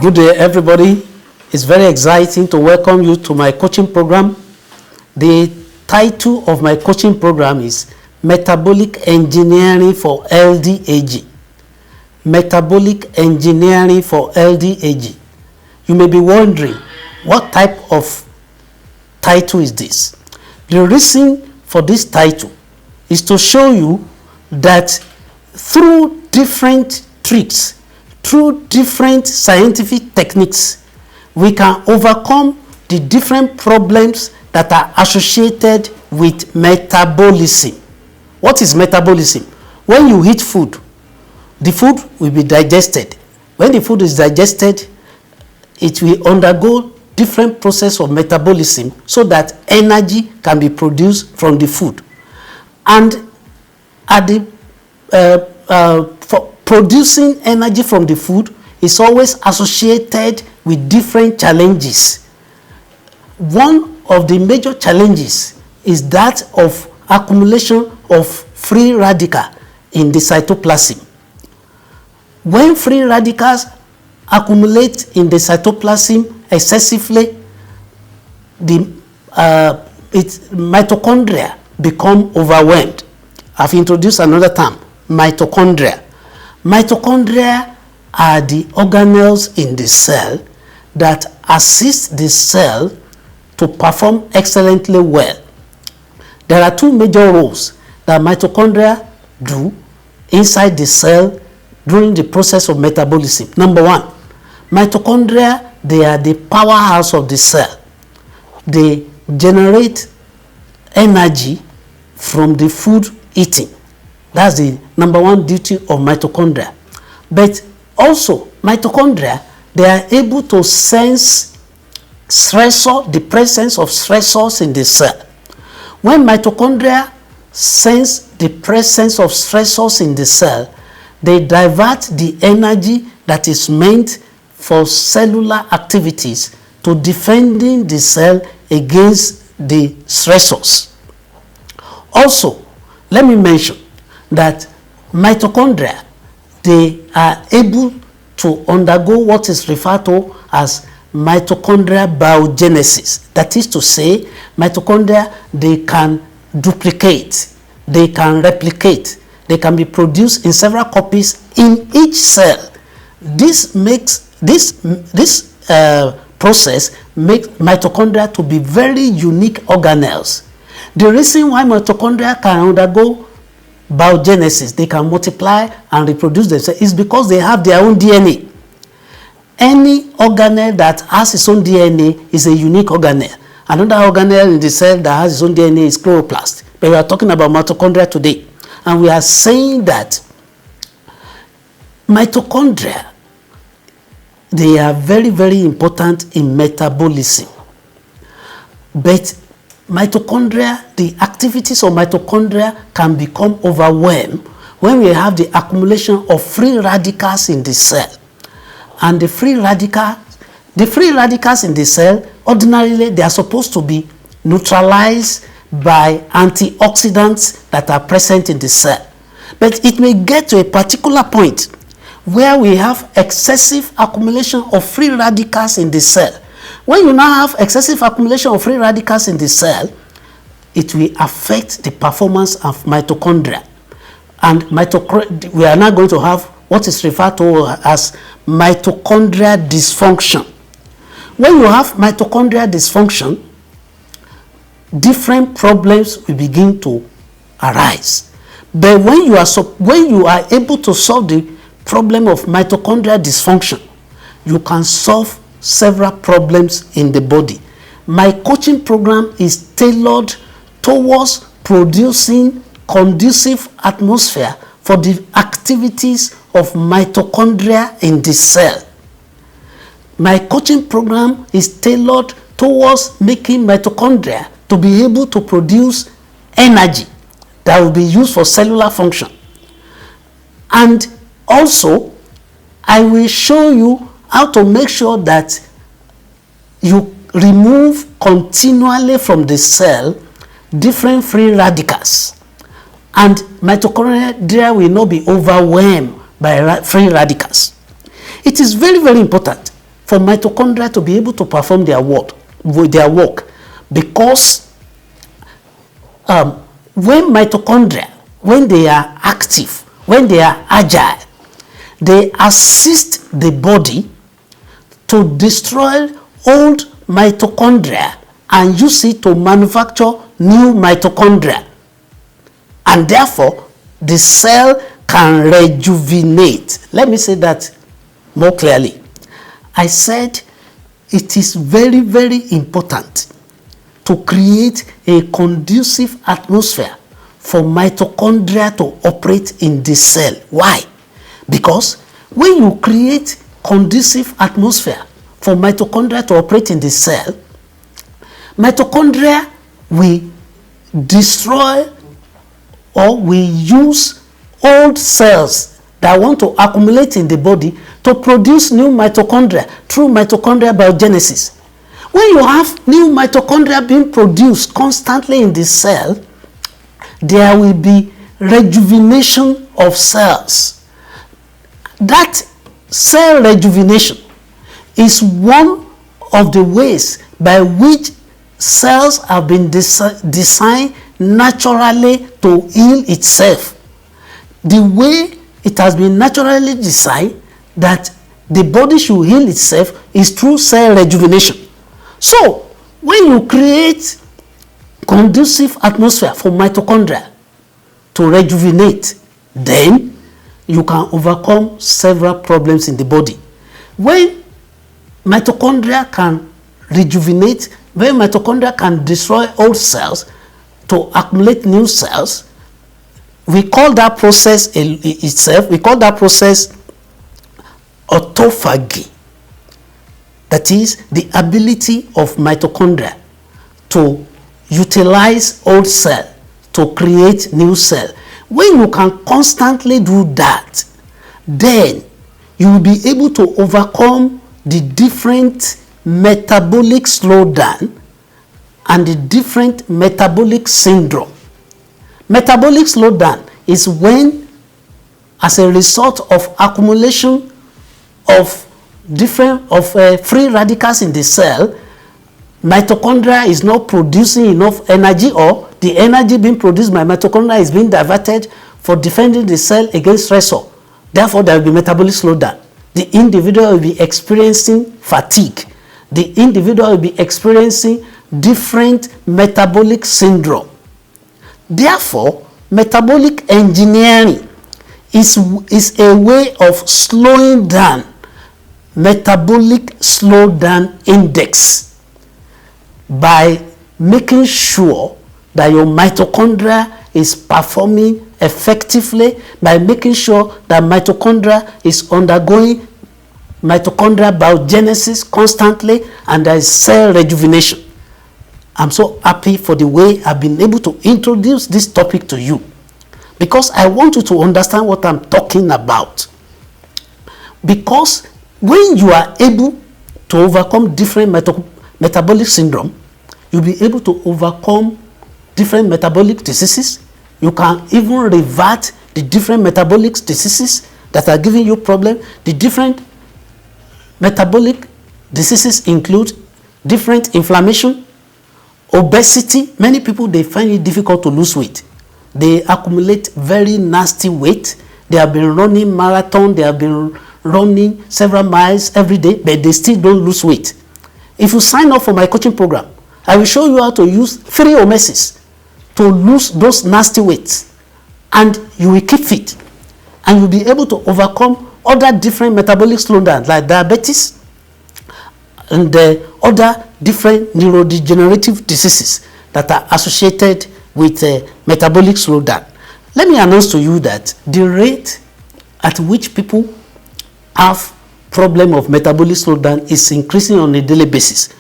Good day, everybody. It's very exciting to welcome you to my coaching program. The title of my coaching program is Metabolic Engineering for Healthy Aging. Metabolic Engineering for Healthy Aging. You may be wondering, what type of title is this? The reason for this title is to show you that through different tricks, through different scientific techniques, we can overcome the different problems that are associated with metabolism. What is metabolism? When you eat food, the food will be digested. When the food is digested, it will undergo different process of metabolism so that energy can be produced from the food. And at the for producing energy from the food is always associated with different challenges. One of the major challenges is that of accumulation of free radical in the cytoplasm. When free radicals accumulate in the cytoplasm excessively, the mitochondria become overwhelmed. I've introduced another term, mitochondria. Mitochondria are the organelles in the cell that assist the cell to perform excellently well. There are two major roles that mitochondria do inside the cell during the process of metabolism. Number one, mitochondria, they are the powerhouse of the cell. They generate energy from the food eating. That's the number one duty of mitochondria. But also, mitochondria, they are able to sense stressor, the presence of stressors in the cell. When mitochondria sense the presence of stressors in the cell, they divert the energy that is meant for cellular activities to defending the cell against the stressors. Also, let me mention that mitochondria, they are able to undergo what is referred to as mitochondrial biogenesis. That is to say, mitochondria, they can duplicate, they can replicate, they can be produced in several copies in each cell. This makes this process makes mitochondria to be very unique organelles. The reason why mitochondria can undergo biogenesis, they can multiply and reproduce themselves, is because they have their own DNA. Any organelle that has its own DNA is a unique organelle. Another organelle in the cell that has its own DNA is chloroplast. But we are talking about mitochondria today. And we are saying that mitochondria, they are very, very important in metabolism. But mitochondria, the activities of mitochondria can become overwhelmed when we have the accumulation of free radicals in the cell. And the free radicals in the cell, ordinarily they are supposed to be neutralized by antioxidants that are present in the cell. But it may get to a particular point where we have excessive accumulation of free radicals in the cell. When you now have excessive accumulation of free radicals in the cell, it will affect the performance of mitochondria. And we are now going to have what is referred to as mitochondrial dysfunction. When you have mitochondrial dysfunction, different problems will begin to arise. But when you are able to solve the problem of mitochondrial dysfunction, you can solve several problems in the body. My coaching program is tailored towards producing conducive atmosphere for the activities of mitochondria in the cell. My coaching program is tailored towards making mitochondria to be able to produce energy that will be used for cellular function. And also, I will show you how to make sure that you remove continually from the cell different free radicals, and mitochondria will not be overwhelmed by free radicals. It is very, very important for mitochondria to be able to perform their work, because when mitochondria, when they are active, when they are agile, they assist the body to destroy old mitochondria and use it to manufacture new mitochondria. And therefore, the cell can rejuvenate. Let me say that more clearly. I said it is very, very important to create a conducive atmosphere for mitochondria to operate in the cell. Why? Because when you create conducive atmosphere for mitochondria to operate in the cell, mitochondria will destroy or will use old cells that want to accumulate in the body to produce new mitochondria through mitochondrial biogenesis. When you have new mitochondria being produced constantly in the cell, there will be rejuvenation of cells. That cell rejuvenation is one of the ways by which cells have been designed naturally to heal itself. The way it has been naturally designed that the body should heal itself is through cell rejuvenation. So, when you create conducive atmosphere for mitochondria to rejuvenate, then you can overcome several problems in the body. When mitochondria can rejuvenate, when mitochondria can destroy old cells to accumulate new cells, we call that process autophagy. That is the ability of mitochondria to utilize old cell to create new cell. When you can constantly do that, then you will be able to overcome the different metabolic slowdown and the different metabolic syndrome. Metabolic slowdown is when, as a result of accumulation of free radicals in the cell, mitochondria is not producing enough energy, or the energy being produced by mitochondria is being diverted for defending the cell against stressor. Therefore, there will be metabolic slowdown. The individual will be experiencing fatigue. The individual will be experiencing different metabolic syndrome. Therefore, metabolic engineering is a way of slowing down metabolic slowdown index by making sure that your mitochondria is performing effectively, by making sure that mitochondria is undergoing mitochondrial biogenesis constantly, and there is cell rejuvenation. I'm so happy for the way I've been able to introduce this topic to you, because I want you to understand what I'm talking about. Because when you are able to overcome different metabolic syndrome, you'll be able to overcome different metabolic diseases. You can even revert the different metabolic diseases that are giving you problem. The different metabolic diseases include different inflammation, obesity. Many people, they find it difficult to lose weight. They accumulate very nasty weight. They have been running marathon, they have been running several miles every day, but they still don't lose weight. If you sign up for my coaching program, I will show you how to use 3 omesis to lose those nasty weights, and you will keep fit, and you'll be able to overcome other different metabolic slowdowns like diabetes and other different neurodegenerative diseases that are associated with metabolic slowdown. Let me announce to you that the rate at which people have problem of metabolic slowdown is increasing on a daily basis.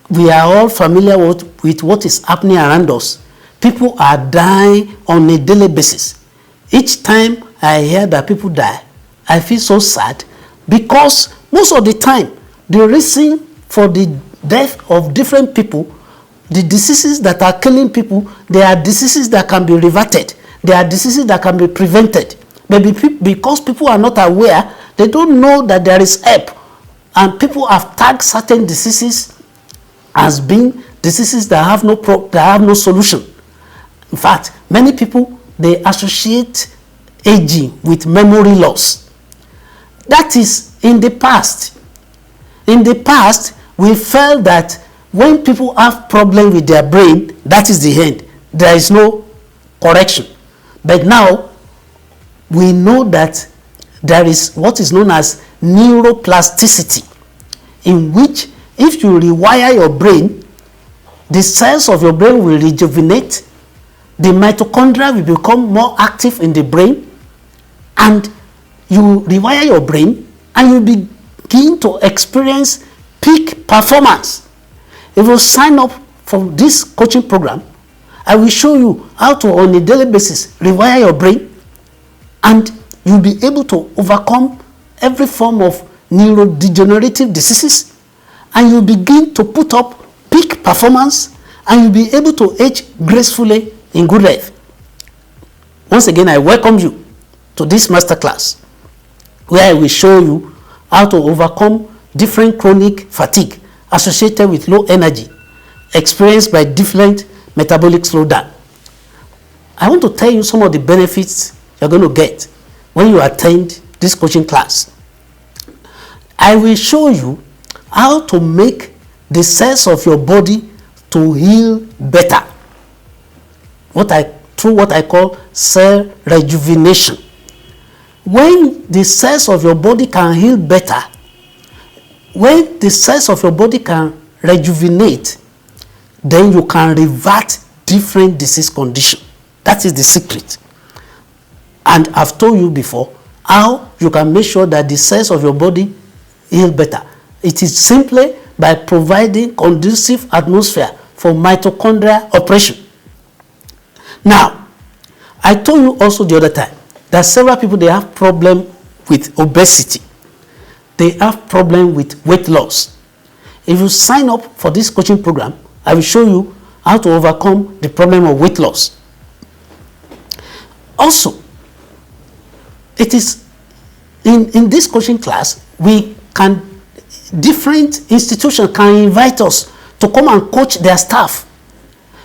We are all familiar with what is happening around us. People are dying on a daily basis. Each time I hear that people die, I feel so sad, because most of the time the reason for the death of different people, the diseases that are killing people, they are diseases that can be reverted. They are diseases that can be prevented. But because people are not aware, they don't know that there is help And people have tagged certain diseases as being diseases that have no solution. In fact, many people, they associate aging with memory loss. That is in the past. In the past, we felt that when people have problem with their brain, that is the end. There is no correction. But now, we know that there is what is known as neuroplasticity, in which if you rewire your brain, the cells of your brain will rejuvenate, the mitochondria will become more active in the brain, and you rewire your brain and you begin to experience peak performance. If you sign up for this coaching program, I will show you how to, on a daily basis, rewire your brain, and you'll be able to overcome every form of neurodegenerative diseases, and you begin to put up peak performance, and you'll be able to age gracefully in good health. Once again, I welcome you to this masterclass, where I will show you how to overcome different chronic fatigue associated with low energy experienced by different metabolic slowdown. I want to tell you some of the benefits you're going to get when you attend this coaching class. I will show you how to make the cells of your body to heal better. Through what I call cell rejuvenation. When the cells of your body can heal better, when the cells of your body can rejuvenate, then you can revert different disease conditions. That is the secret. And I've told you before how you can make sure that the cells of your body heal better. It is simply by providing conducive atmosphere for mitochondrial operation. Now, I told you also the other time that several people, they have problem with obesity. They have problem with weight loss. If you sign up for this coaching program, I will show you how to overcome the problem of weight loss. Also, it is in this coaching class, different institutions can invite us to come and coach their staff.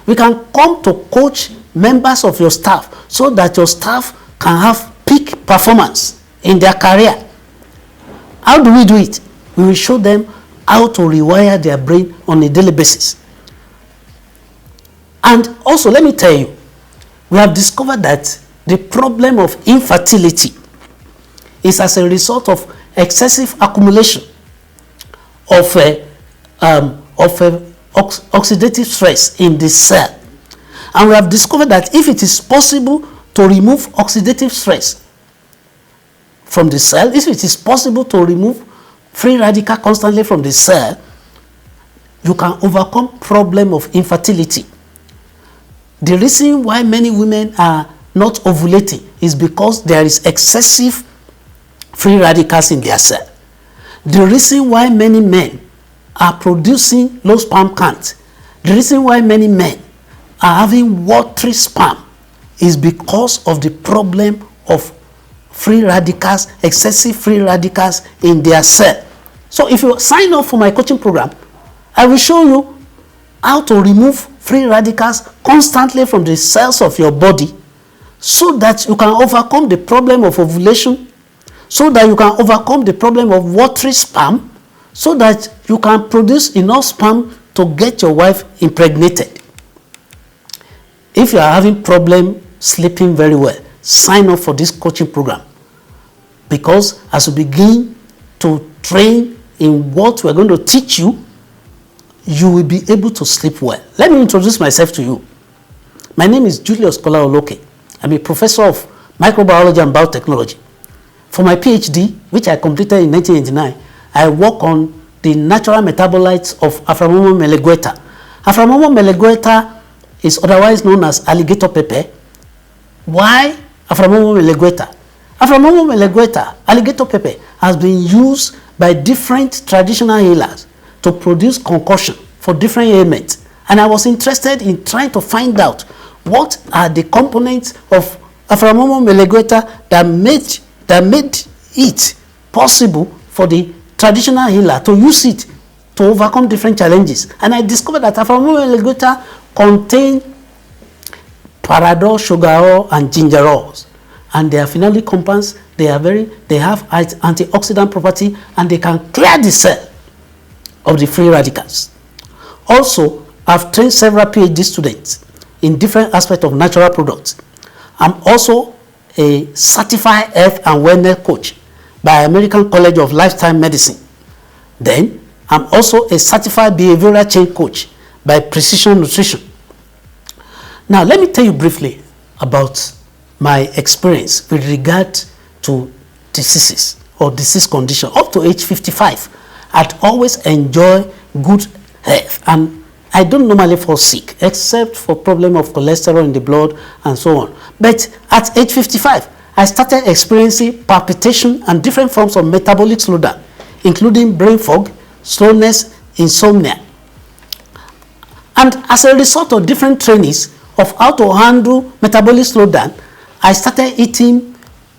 We can come to coach members of your staff so that your staff can have peak performance in their career. How do we do it? We will show them how to rewire their brain on a daily basis. And also, let me tell you, we have discovered that the problem of infertility is as a result of excessive accumulation of oxidative stress in the cell. And we have discovered that if it is possible to remove oxidative stress from the cell, if it is possible to remove free radical constantly from the cell, you can overcome problem of infertility. The reason why many women are not ovulating is because there is excessive free radicals in their cell. The reason why many men are producing low sperm count, the reason why many men are having watery sperm is because of the problem of free radicals, excessive free radicals in their cell. So if you sign up for my coaching program, I will show you how to remove free radicals constantly from the cells of your body so that you can overcome the problem of ovulation, so that you can overcome the problem of watery sperm, so that you can produce enough sperm to get your wife impregnated. If you are having problem sleeping very well, sign up for this coaching program, because as we begin to train in what we are going to teach you, you will be able to sleep well. Let me introduce myself to you. My name is Julius Kola Oloke. I'm a professor of microbiology and biotechnology. For my PhD, which I completed in 1989, I work on the natural metabolites of Aframomo melegueta. Aframomo melegueta is otherwise known as alligator pepper. Why Aframomo melegueta? Aframomo melegueta, alligator pepper, has been used by different traditional healers to produce concoction for different ailments. And I was interested in trying to find out what are the components of Aframomo melegueta that made it possible for the traditional healer to use it to overcome different challenges. And I discovered that alpha-amino elongata contain paradol, sugar oil, and ginger oils. And they are phenolic compounds. They have antioxidant property, and they can clear the cell of the free radicals. Also, I've trained several PhD students in different aspects of natural products. I'm also a certified health and wellness coach by American College of Lifestyle Medicine. Then, I'm also a certified behavioral change coach by Precision Nutrition. Now, let me tell you briefly about my experience with regard to diseases or disease condition. Up to age 55, I'd always enjoy good health, and I don't normally fall sick except for problem of cholesterol in the blood and so on. But at age 55, I started experiencing palpitation and different forms of metabolic slowdown, including brain fog, slowness, insomnia. And as a result of different trainings of how to handle metabolic slowdown, I started eating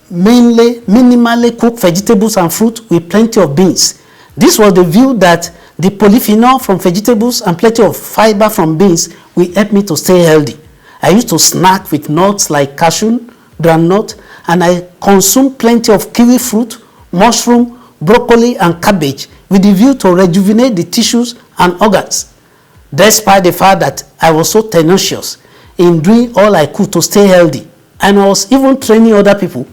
mainly minimally cooked vegetables and fruit with plenty of beans. This was the view that the polyphenol from vegetables and plenty of fiber from beans will help me to stay healthy. I used to snack with nuts like cashew, groundnut, and I consume plenty of kiwi fruit, mushroom, broccoli, and cabbage with the view to rejuvenate the tissues and organs. Despite the fact that I was so tenacious in doing all I could to stay healthy, and I was even training other people,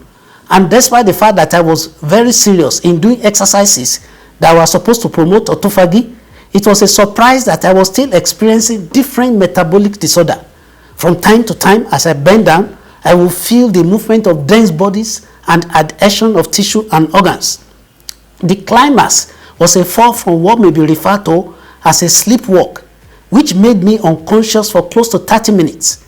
and despite the fact that I was very serious in doing exercises that were supposed to promote autophagy, it was a surprise that I was still experiencing different metabolic disorder. From time to time, as I bend down, I will feel the movement of dense bodies and adhesion of tissue and organs. The climax was a fall from what may be referred to as a sleepwalk, which made me unconscious for close to 30 minutes.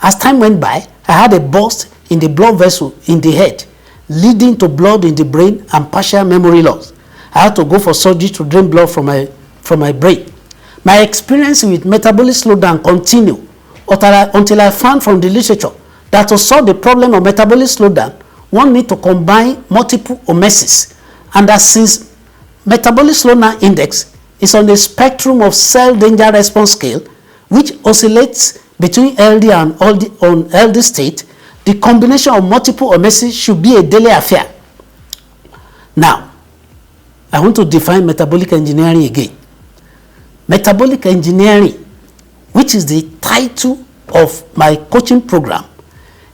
As time went by, I had a burst in the blood vessel in the head, leading to blood in the brain and partial memory loss. I had to go for surgery to drain blood from my brain. My experience with metabolic slowdown continued until I found from the literature that to solve the problem of metabolic slowdown, one needs to combine multiple omesis, and that since metabolic slowdown index is on the spectrum of cell danger response scale, which oscillates between healthy and unhealthy state, the combination of multiple omesis should be a daily affair. Now, I want to define metabolic engineering again. Metabolic engineering, which is the title of my coaching program,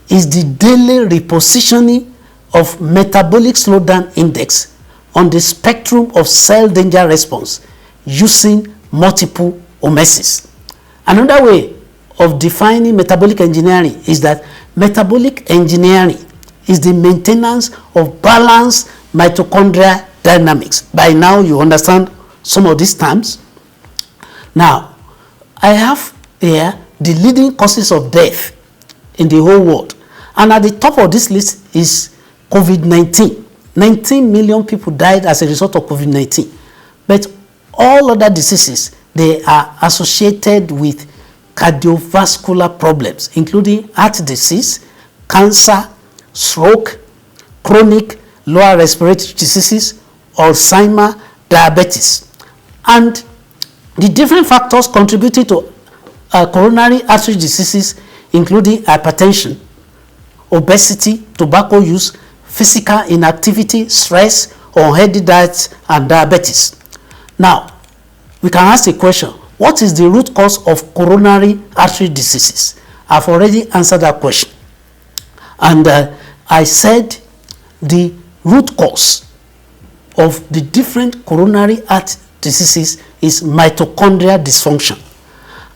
is the daily repositioning of metabolic slowdown index on the spectrum of cell danger response using multiple omesis. Another way of defining metabolic engineering is that metabolic engineering is the maintenance of balanced mitochondrial dynamics. By now you understand some of these terms. Now, I have here the leading causes of death in the whole world, and at the top of this list is COVID-19. 19 million people died as a result of COVID-19, but all other diseases, they are associated with cardiovascular problems, including heart disease, cancer, stroke, chronic lower respiratory diseases, Alzheimer's, diabetes. And the different factors contributing to coronary artery diseases, including hypertension, obesity, tobacco use, physical inactivity, stress, unhealthy diets, and diabetes. Now, we can ask the question, what is the root cause of coronary artery diseases? I've already answered that question. And I said the root cause of the different coronary artery diseases is mitochondrial dysfunction.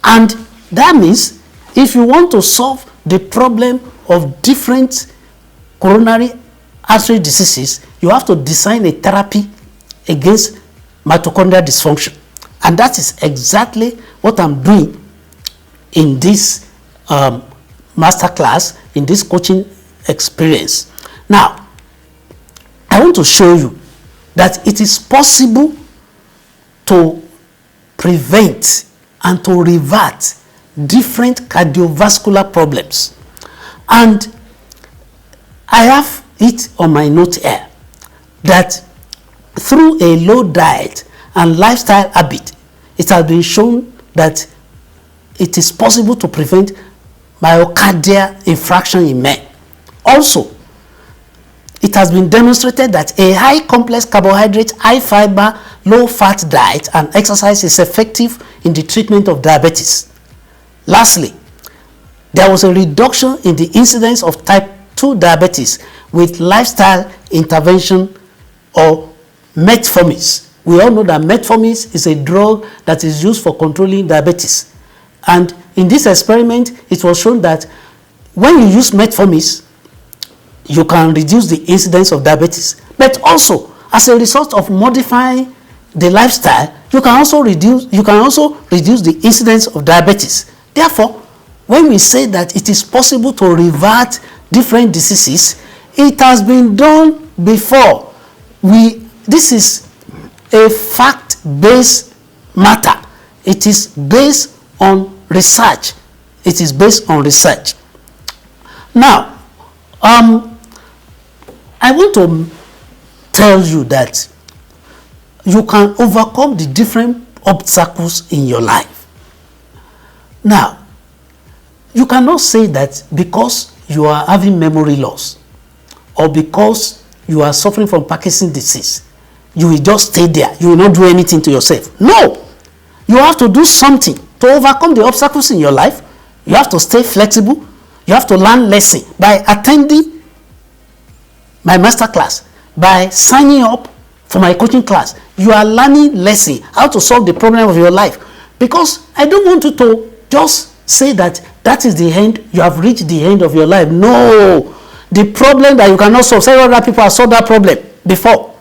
And that means if you want to solve the problem of different coronary artery diseases, you have to design a therapy against mitochondrial dysfunction. And that is exactly what I'm doing in this masterclass, in this coaching experience. Now, I want to show you that it is possible to prevent and to revert different cardiovascular problems. And I have it on my note here that through a low diet and lifestyle habit, it has been shown that it is possible to prevent myocardial infarction in men. Also, it has been demonstrated that a high complex carbohydrate, high fiber, low fat diet and exercise is effective in the treatment of diabetes. Lastly, there was a reduction in the incidence of type 2 diabetes with lifestyle intervention or metformin. We all know that metformin is a drug that is used for controlling diabetes. And in this experiment, it was shown that when you use metformin, you can reduce the incidence of diabetes. But also, as a result of modifying the lifestyle, you can also reduce the incidence of diabetes. Therefore, when we say that it is possible to revert different diseases, it has been done before. This is a fact-based matter. It is based on research. It is based on research. Now, I want to tell you that you can overcome the different obstacles in your life. Now, you cannot say that because you are having memory loss or because you are suffering from Parkinson's disease, you will just stay there. You will not do anything to yourself. No! You have to do something to overcome the obstacles in your life. You have to stay flexible. You have to learn lesson by attending my master class, by signing up for my coaching class. You are learning lesson how to solve the problem of your life. Because I don't want you to just say that is the end, you have reached the end of your life. No! The problem that you cannot solve, several other people have solved that problem before.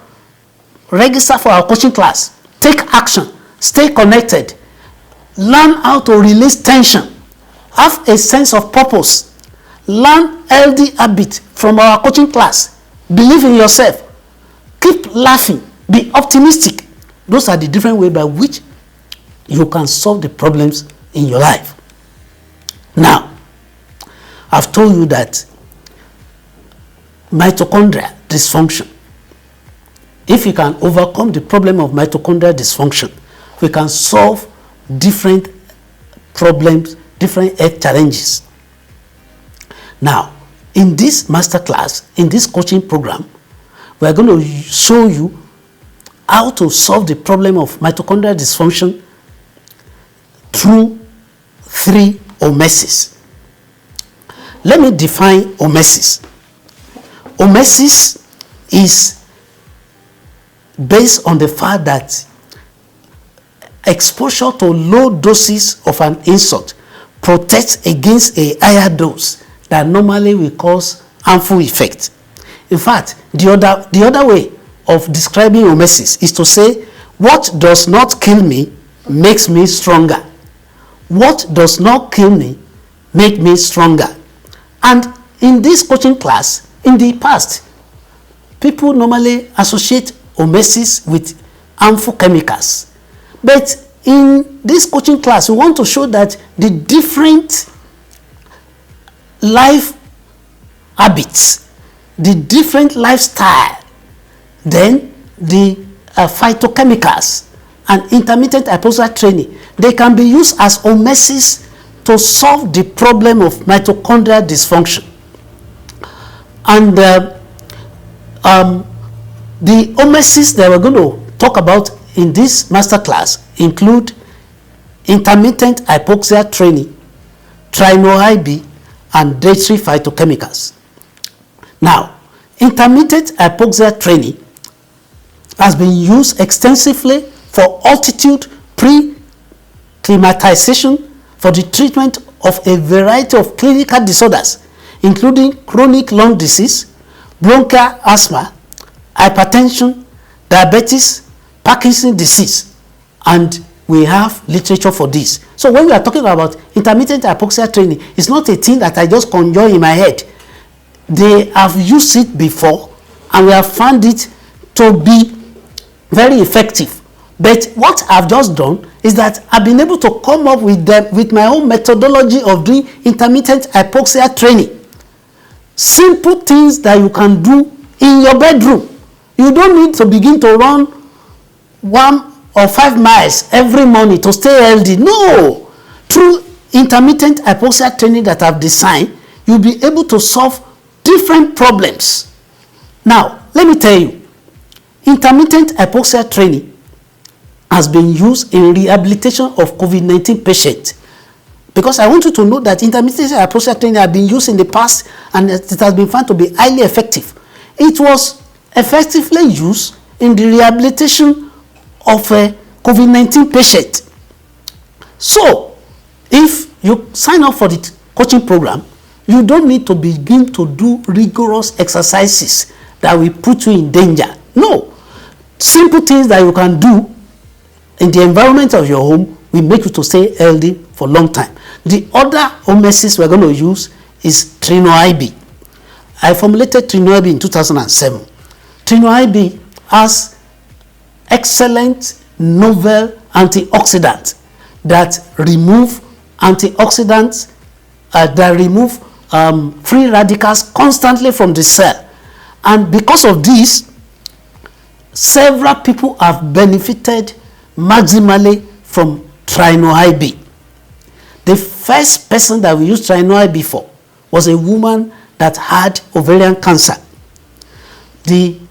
Register for our coaching class. Take action. Stay connected. Learn how to release tension. Have a sense of purpose. Learn healthy habits from our coaching class. Believe in yourself. Keep laughing. Be optimistic. Those are the different ways by which you can solve the problems in your life. Now, I've told you that mitochondrial dysfunction, if you can overcome the problem of mitochondrial dysfunction, we can solve different problems, different health challenges. Now, in this masterclass, in this coaching program, we are going to show you how to solve the problem of mitochondrial dysfunction through 3 omesis. Let me define omesis. Omesis is based on the fact that exposure to low doses of an insult protects against a higher dose that normally will cause harmful effect. In fact, the other way of describing omesis is to say, what does not kill me makes me stronger. What does not kill me make me stronger. And in this coaching class, in the past, people normally associate omesis with harmful chemicals. But in this coaching class, we want to show that the different life habits, the different lifestyle, then the phytochemicals and intermittent hypoxia training, they can be used as omesis to solve the problem of mitochondrial dysfunction. And the omesis that we're going to talk about in this masterclass include intermittent hypoxia training, trino-IB, and dietary phytochemicals. Now, intermittent hypoxia training has been used extensively for altitude pre-climatization for the treatment of a variety of clinical disorders, including chronic lung disease, bronchial asthma, hypertension, diabetes, Parkinson's disease, and we have literature for this. So when we are talking about intermittent hypoxia training, it's not a thing that I just conjure in my head. They have used it before, and we have found it to be very effective. But what I've just done is that I've been able to come up with my own methodology of doing intermittent hypoxia training. Simple things that you can do in your bedroom. You don't need to begin to run 1 or 5 miles every morning to stay healthy. No. Through intermittent hypoxia training that I've designed, you'll be able to solve different problems. Now, let me tell you, intermittent hypoxia training has been used in rehabilitation of COVID-19 patients. Because I want you to know that intermittent hypoxia training has been used in the past and it has been found to be highly effective. It was effectively used in the rehabilitation of a COVID-19 patient. So, if you sign up for the coaching program, you don't need to begin to do rigorous exercises that will put you in danger. No. Simple things that you can do in the environment of your home will make you to stay healthy for a long time. The other home medicines we're going to use is Trino-IB. I formulated Trino-IB in 2007. Trino-IB has excellent novel antioxidants that remove free radicals constantly from the cell. And because of this, several people have benefited maximally from Trino-IB. The first person that we used Trino-IB for was a woman that had ovarian cancer. One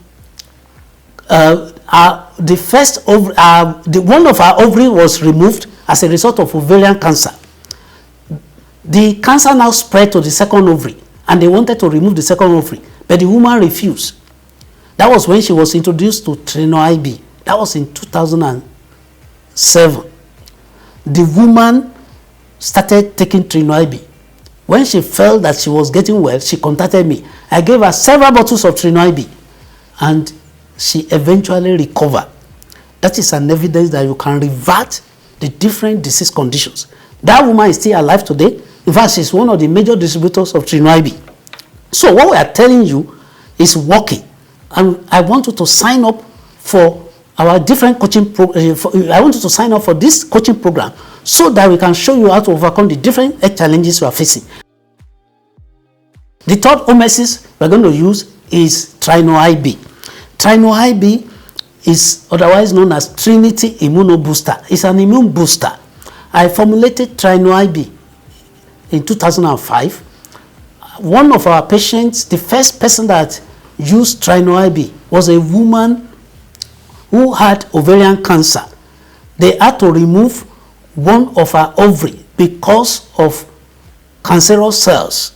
of her ovary was removed as a result of ovarian cancer. The cancer now spread to the second ovary, and they wanted to remove the second ovary, but the woman refused. That was when she was introduced to Trino-IB. That was in 2007. The woman started taking Trino-IB. When she felt that she was getting well, she contacted me. I gave her several bottles of Trino-IB, and she eventually recovered. That is an evidence that you can revert the different disease conditions. That woman is still alive today. In fact, she's one of the major distributors of Trino-IB. So what we are telling you is working. And I want you to sign up for our different coaching I want you to sign up for this coaching program so that we can show you how to overcome the different health challenges you are facing. The third home medicine we're going to use is Trino-IB. Trino-IB is otherwise known as Trinity Immunobooster. It's an immune booster. I formulated Trino-IB in 2005. One of our patients, the first person that used Trino-IB was a woman who had ovarian cancer. They had to remove one of her ovary because of cancerous cells.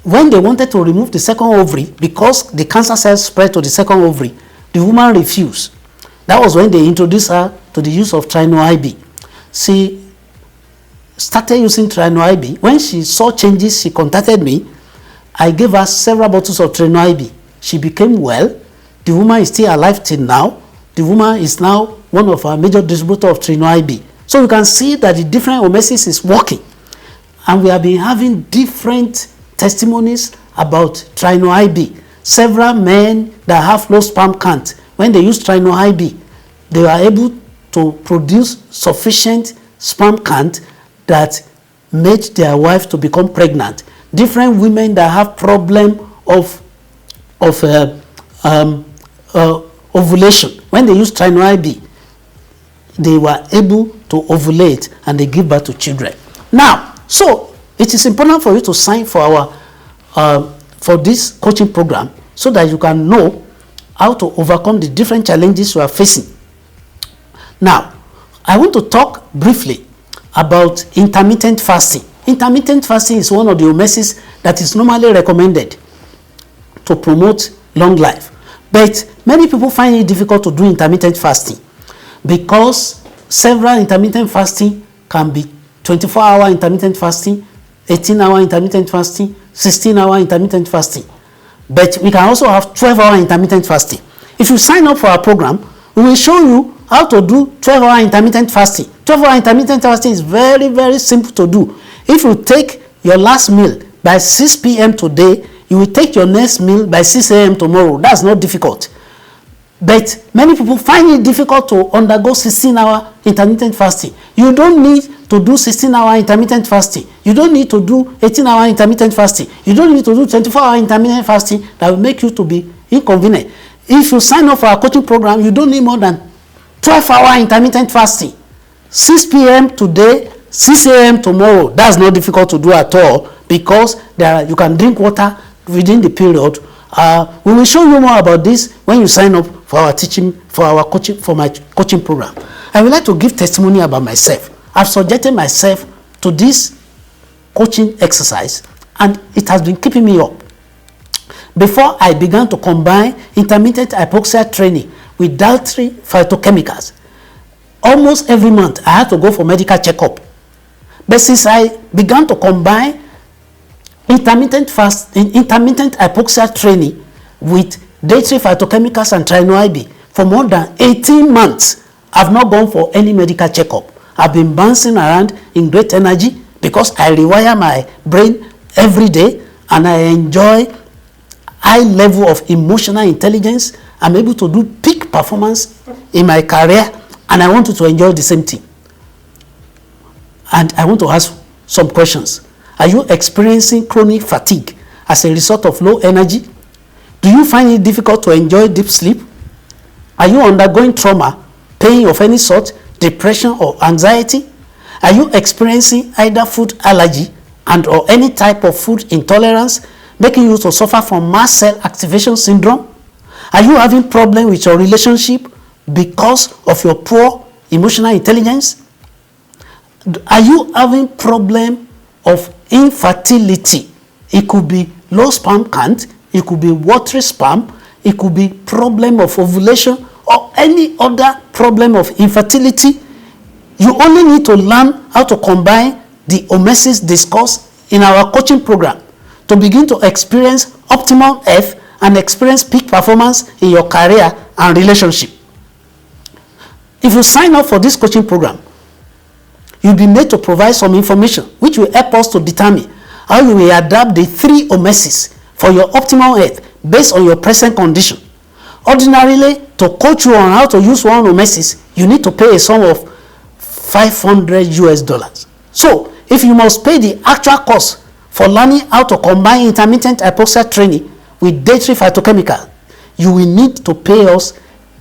When they wanted to remove the second ovary, because the cancer cells spread to the second ovary, the woman refused. That was when they introduced her to the use of Trino-IB. She started using Trino-IB. When she saw changes, she contacted me. I gave her several bottles of Trino-IB. She became well. The woman is still alive till now. The woman is now one of our major distributors of Trino-IB. So you can see that the different homeostasis is working. And we have been having different testimonies about Trino-IB. Several men that have low sperm count, when they use Trino-IB, they are able to produce sufficient sperm count that made their wife to become pregnant. Different women that have problem of ovulation, when they use Trino-IB, they were able to ovulate and they give birth to children. Now, so it is important for you to sign for our for this coaching program so that you can know how to overcome the different challenges you are facing. Now, I want to talk briefly about intermittent fasting. Intermittent fasting is one of the homeostasis that is normally recommended to promote long life. But many people find it difficult to do intermittent fasting because several intermittent fasting can be 24-hour intermittent fasting, 18-hour intermittent fasting, 16-hour intermittent fasting. But we can also have 12-hour intermittent fasting. If you sign up for our program, we will show you how to do 12-hour intermittent fasting. 12-hour intermittent fasting is very, very simple to do. If you take your last meal by 6 p.m. today, you will take your next meal by 6 a.m. tomorrow. That's not difficult. But many people find it difficult to undergo 16-hour intermittent fasting. You don't need to do 16-hour intermittent fasting. You don't need to do 18-hour intermittent fasting. You don't need to do 24-hour intermittent fasting that will make you to be inconvenient. If you sign up for our coaching program, you don't need more than 12-hour intermittent fasting. 6 p.m. today, 6 a.m. tomorrow. That's not difficult to do at all, because you can drink water within the period. We will show you more about this when you sign up for our my coaching program. I would like to give testimony about myself. I've subjected myself to this coaching exercise, and it has been keeping me up. Before I began to combine intermittent hypoxia training with dietary phytochemicals, almost every month I had to go for medical checkup. But since I began to combine intermittent hypoxia training with dietary phytochemicals and trino-IB for more than 18 months, I've not gone for any medical checkup. I've been bouncing around in great energy because I rewire my brain every day, and I enjoy high level of emotional intelligence. I'm able to do peak performance in my career, and I want you to enjoy the same thing. And I want to ask some questions. Are you experiencing chronic fatigue as a result of low energy? Do you find it difficult to enjoy deep sleep? Are you undergoing trauma, pain of any sort, depression or anxiety? Are you experiencing either food allergy and or any type of food intolerance, making you to suffer from mast cell activation syndrome? Are you having problem with your relationship because of your poor emotional intelligence? Are you having problem of infertility? It could be low sperm count, it could be watery sperm, it could be problem of ovulation, or any other problem of infertility. You only need to learn how to combine the omesis discussed in our coaching program to begin to experience optimal health and experience peak performance in your career and relationship. If you sign up for this coaching program, you'll be made to provide some information which will help us to determine how you will adapt the 3 omesis for your optimal health based on your present condition. Ordinarily, to coach you on how to use one omesis, you need to pay a sum of $500. So, if you must pay the actual cost for learning how to combine intermittent hypoxia training with dietary phytochemical, you will need to pay us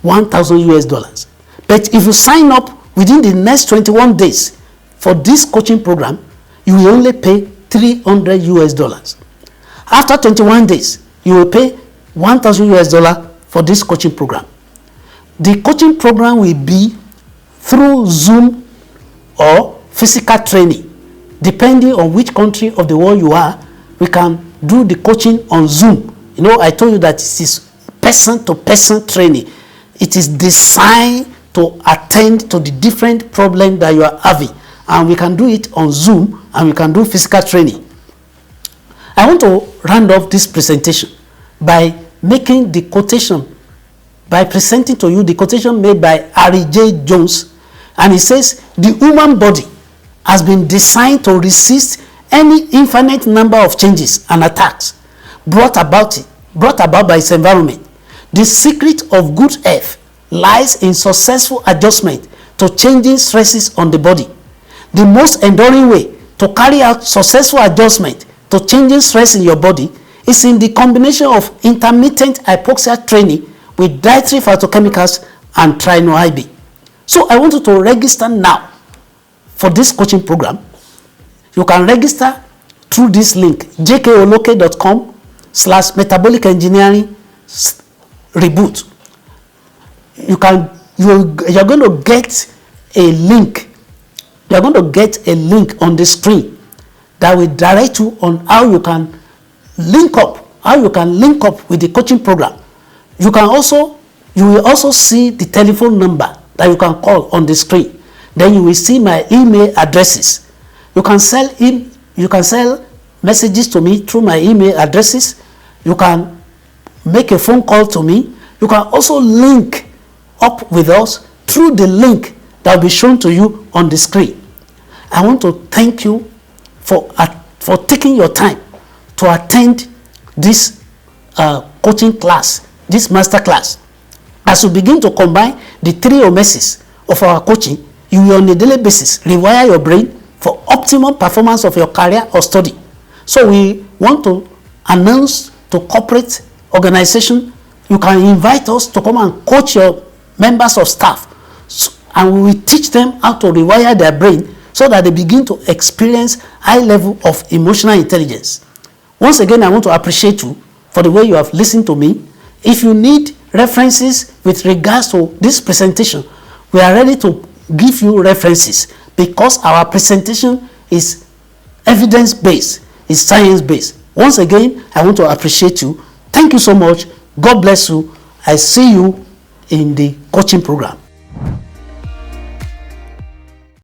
$1,000. But if you sign up within the next 21 days for this coaching program, you will only pay $300. After 21 days, you will pay $1,000 for this coaching program. The coaching program will be through Zoom or physical training. Depending on which country of the world you are, we can do the coaching on Zoom. You know, I told you that it is person-to-person training. It is designed to attend to the different problems that you are having. And we can do it on Zoom, and we can do physical training. I want to round off this presentation by making the quotation, by presenting to you the quotation made by Harry J. Jones. And he says, the human body has been designed to resist any infinite number of changes and attacks brought about by its environment. The secret of good health lies in successful adjustment to changing stresses on the body. The most enduring way to carry out successful adjustment to changing stress in your body is in the combination of intermittent hypoxia training with dietary phytochemicals and trino-IB. So I want you to register now for this coaching program. You can register through this link, jkoloke.com/metabolic engineering reboot. You're going to get a link. You're going to get a link on the screen that will direct you on how you can link up with the coaching program. You will also see the telephone number that you can call on the screen. Then you will see my email addresses. You can send messages to me through my email addresses. You can make a phone call to me. You can also link up with us through the link that will be shown to you on the screen. I want to thank you for taking your time to attend this coaching class, this master class. As you begin to combine the 3 omesis of our coaching, you will on a daily basis rewire your brain for optimal performance of your career or study. So we want to announce to corporate organization You can invite us to come and coach your members of staff, and we will teach them how to rewire their brain so that they begin to experience high level of emotional intelligence. Once again, I want to appreciate you for the way you have listened to me. If you need references with regards to this presentation, we are ready to give you references, because our presentation is evidence-based, is science-based. Once again, I want to appreciate you. Thank you so much. God bless you. I see you in the coaching program.